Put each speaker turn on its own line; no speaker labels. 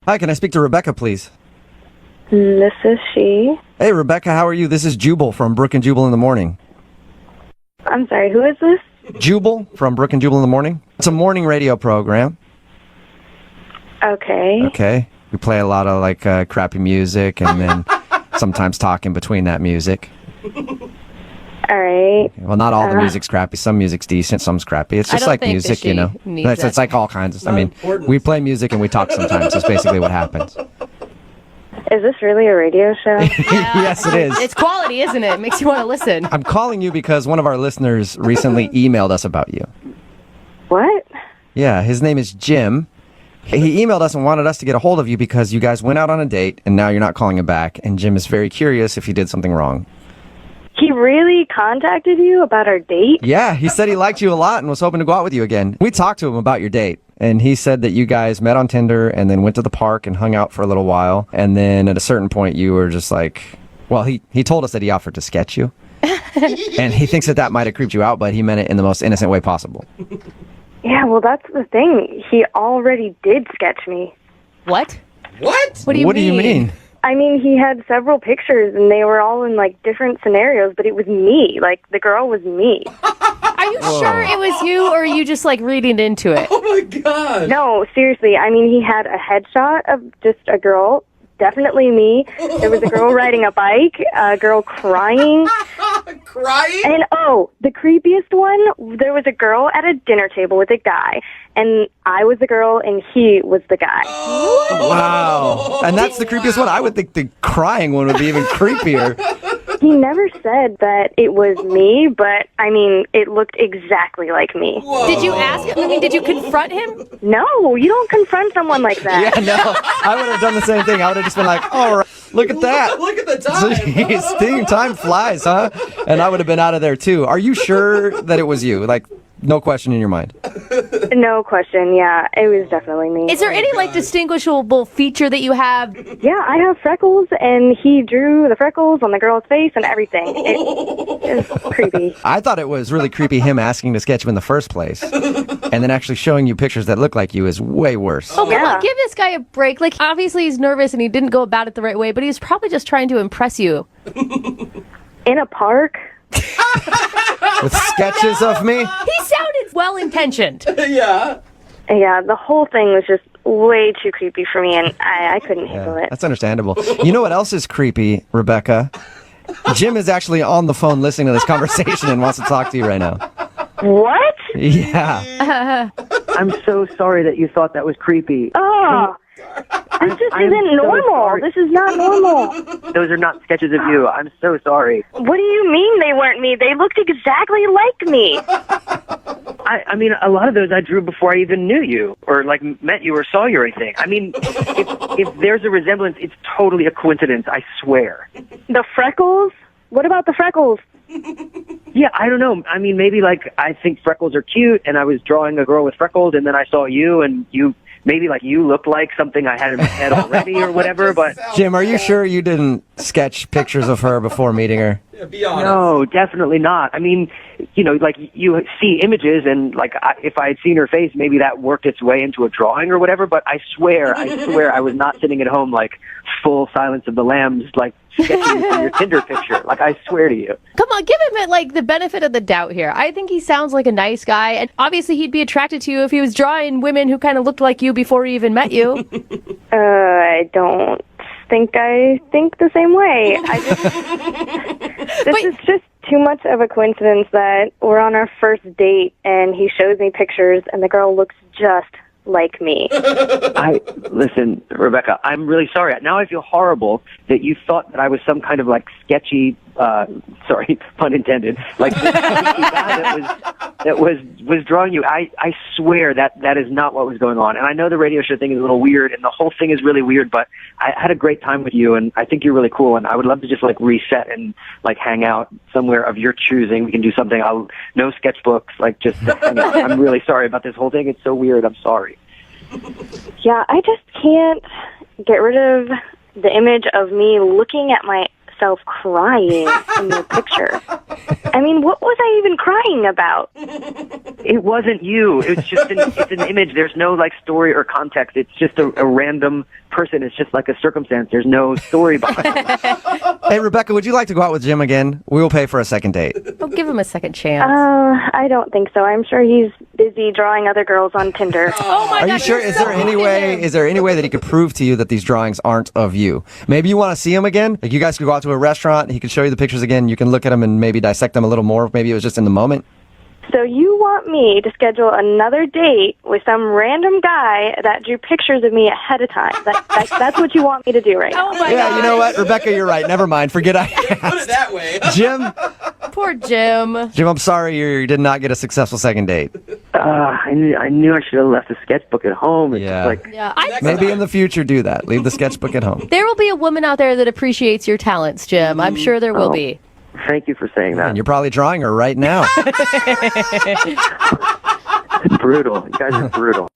Hi, can I speak to Rebecca, please?
This is she.
Hey, Rebecca, how are you? This is Jubal from Brook and Jubal in the Morning.
I'm sorry, who is this?
Jubal from Brook and Jubal in the Morning. It's a morning radio program.
Okay.
Okay. We play a lot of, crappy music and then sometimes talk in between that music.
All right.
Well, not all the music's crappy. Some music's decent, some's crappy. It's just like music, you know. It's like all kinds of. We play music and we talk sometimes. That's basically what happens.
Is this really a radio show?
Yes, it is.
It's quality, isn't it? It makes you want to listen.
I'm calling you because one of our listeners recently emailed us about you.
What?
Yeah, his name is Jim. He emailed us and wanted us to get a hold of you because you guys went out on a date and now you're not calling him back. And Jim is very curious if you did something wrong.
He really contacted you about our date?
Yeah, he said he liked you a lot and was hoping to go out with you again. We talked to him about your date, and he said that you guys met on Tinder and then went to the park and hung out for a little while. And then at a certain point, you were just like, well, he told us that he offered to sketch you. And he thinks that might have creeped you out, but he meant it in the most innocent way possible.
Yeah, well, that's the thing. He already did sketch me.
What?
What?
What do you mean?
I mean, he had several pictures, and they were all in, different scenarios, but it was me. The girl was me.
Are you sure it was you, or are you just, reading into it?
Oh, my God.
No, seriously. I mean, he had a headshot of just a girl. Definitely me. There was a girl riding a bike, a girl crying.
Crying?
And, the creepiest one, there was a girl at a dinner table with a guy, and I was the girl, and he was the guy.
Wow. And that's the creepiest one. I would think the crying one would be even creepier.
He never said that it was me, but, I mean, it looked exactly like me.
Whoa.
Did you ask him? I mean, did you confront him?
No, you don't confront someone like that.
Yeah, no. I would have done the same thing. I would have just been like, all right, look at that.
Look at the time.
Jeez, time flies, huh? And I would have been out of there, too. Are you sure that it was you? No question in your mind.
No question, yeah. It was definitely me.
Is there any, distinguishable feature that you have?
Yeah, I have freckles, and he drew the freckles on the girl's face and everything. It was creepy.
I thought it was really creepy him asking to sketch you in the first place. And then actually showing you pictures that look like you is way worse.
Oh, come
Yeah.
on, give this guy a break. Obviously he's nervous and he didn't go about it the right way, but he was probably just trying to impress you.
In a park?
With sketches of me?
He sounded well-intentioned.
Yeah.
Yeah, the whole thing was just way too creepy for me, and I couldn't handle it.
That's understandable. You know what else is creepy, Rebecca? Jim is actually on the phone listening to this conversation and wants to talk to you right now.
What?
Yeah.
I'm so sorry that you thought that was creepy.
Oh, this just
I'm
isn't
so
normal.
sorry.
This is not normal.
Those are not sketches of you. I'm so sorry.
What do you mean they weren't me? They looked exactly like me.
I mean, a lot of those I drew before I even knew you, or met you, or saw you or anything. I mean, if there's a resemblance, it's totally a coincidence. I swear.
The freckles? What about the freckles?
Yeah, I don't know. I mean, maybe I think freckles are cute, and I was drawing a girl with freckles, and then I saw you, and you maybe you looked like something I had in my head already or whatever. But
Jim, are you sure you didn't sketch pictures of her before meeting her?
Yeah, be honest.
no, definitely not. I mean, you see images, and if I had seen her face, maybe that worked its way into a drawing or whatever. But I swear, I was not sitting at home full Silence of the Lambs, sketching from your Tinder picture. I swear to you.
Come on, give him the benefit of the doubt here. I think he sounds like a nice guy, and obviously he'd be attracted to you if he was drawing women who kind of looked like you before he even met you.
I don't I think the same way. This is just too much of a coincidence that we're on our first date and he shows me pictures and the girl looks just like me.
Listen, Rebecca, I'm really sorry. Now I feel horrible that you thought that I was some kind of sketchy, sorry, pun intended, guy that was drawing you. I swear that is not what was going on. And I know the radio show thing is a little weird and the whole thing is really weird, but I had a great time with you and I think you're really cool and I would love to just reset and hang out somewhere of your choosing. We can do something. No sketchbooks, just to hang out. I'm really sorry about this whole thing. It's so weird. I'm sorry.
Yeah, I just can't get rid of the image of me looking at myself crying in the picture. I mean, what was I even crying about?
It wasn't you. It's just it's an image. There's no story or context. It's just a random person. It's just like a circumstance. There's no story behind it.
Hey, Rebecca, would you like to go out with Jim again? We will pay for a second date.
Oh, give him a second chance.
I don't think so. I'm sure he's busy drawing other girls on Tinder.
oh my
Are
God,
you sure?
you're
Is
so
there any
into
way?
him.
Is there any way that he could prove to you that these drawings aren't of you? Maybe you want to see him again. Like you guys could go out to a restaurant. He could show you the pictures again. You can look at them and maybe dissect them a little more. Maybe it was just in the moment.
So you want me to schedule another date with some random guy that drew pictures of me ahead of time? That's what you want me to do right now?
Oh my
Yeah,
God.
you know what, Rebecca, you're right. Never mind. Forget I
Put it
asked.
that way.
Jim,
Poor Jim.
Jim, I'm sorry you did not get a successful second date.
I knew I should have left the sketchbook at home. It's
Yeah.
just like,
Yeah,
Maybe in the future do that. Leave the sketchbook at home.
there will be a woman out there that appreciates your talents, Jim. I'm sure there will
Oh.
be.
thank you for saying that.
And you're probably drawing her right now.
Brutal. You guys are brutal.